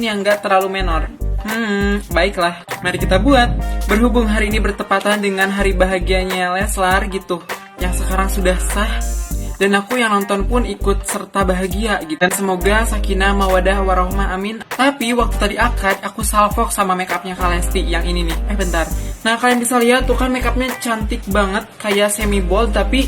yang nggak terlalu menor. Baiklah, mari kita buat. Berhubung hari ini bertepatan dengan hari bahagianya Leslar gitu, yang sekarang sudah sah, dan aku yang nonton pun ikut serta bahagia gitu. Dan semoga sakinah mawadah warohmah amin. Tapi waktu tadi akad, aku salfok sama makeupnya Kalesti yang ini nih. Bentar. Nah, kalian bisa lihat tuh kan makeupnya cantik banget, kayak semi bold tapi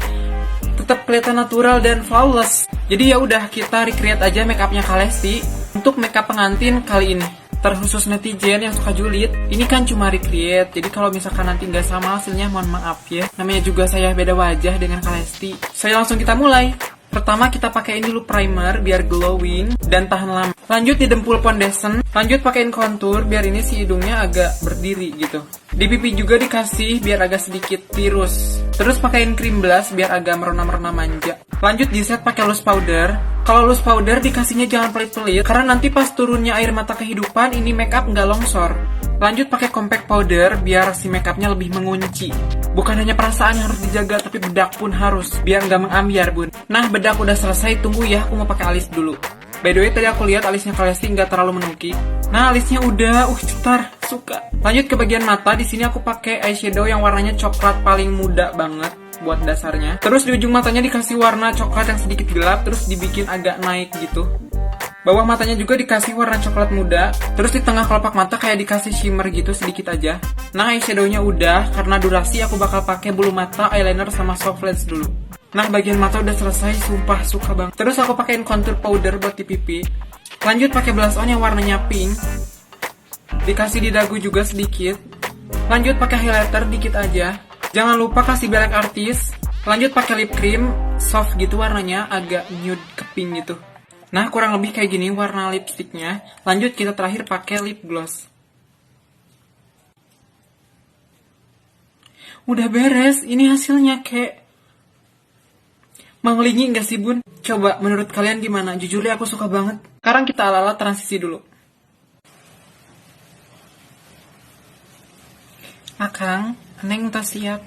tetap kelihatan natural dan flawless. Jadi ya udah, kita recreate aja makeupnya Kalesti untuk makeup pengantin kali ini. Terkhusus netizen yang suka julid, ini kan cuma recreate, jadi kalau misalkan nanti nggak sama hasilnya mohon maaf ya. Namanya juga saya beda wajah dengan Kalesti. Saya langsung kita mulai. Pertama kita pakai ini dulu primer biar glowing dan tahan lama. Lanjut di dempul foundation, lanjut pakein contour biar ini si hidungnya agak berdiri gitu. Di pipi juga dikasih biar agak sedikit tirus. Terus pakein cream blush biar agak merona-merona manja. Lanjut di set pakai loose powder. Kalau loose powder dikasihnya jangan pelit-pelit karena nanti pas turunnya air mata kehidupan ini makeup nggak longsor. Lanjut pakai compact powder biar si makeupnya lebih mengunci. Bukan hanya perasaan yang harus dijaga, tapi bedak pun harus biar nggak mengambiar, bun. Nah, bedak udah selesai, tunggu ya, aku mau pakai alis dulu. By the way, tadi aku lihat alisnya Kalesti nggak terlalu menuki. Nah, alisnya udah, cetar, suka. Lanjut ke bagian mata, di sini aku pakai eyeshadow yang warnanya coklat paling muda banget buat dasarnya. Terus di ujung matanya dikasih warna coklat yang sedikit gelap, terus dibikin agak naik gitu. Bawah matanya juga dikasih warna coklat muda. Terus di tengah kelopak mata kayak dikasih shimmer gitu sedikit aja. Nah, eyeshadownya udah. Karena durasi aku bakal pakai bulu mata, eyeliner, sama soft lens dulu. Nah, bagian mata udah selesai, sumpah suka banget. Terus aku pakein contour powder buat di pipi. Lanjut pakai blush on yang warnanya pink. Dikasih di dagu juga sedikit. Lanjut pakai highlighter dikit aja. Jangan lupa kasih black artist. Lanjut pakai lip cream soft gitu warnanya, agak nude ke pink gitu. Nah, kurang lebih kayak gini warna lipstiknya. Lanjut kita terakhir pakai lip gloss. Udah beres, ini hasilnya kayak mengelingi nggak sih, bun? Coba menurut kalian gimana? Jujur ya aku suka banget. Sekarang kita ala-ala transisi dulu. Akang, Neng udah siap.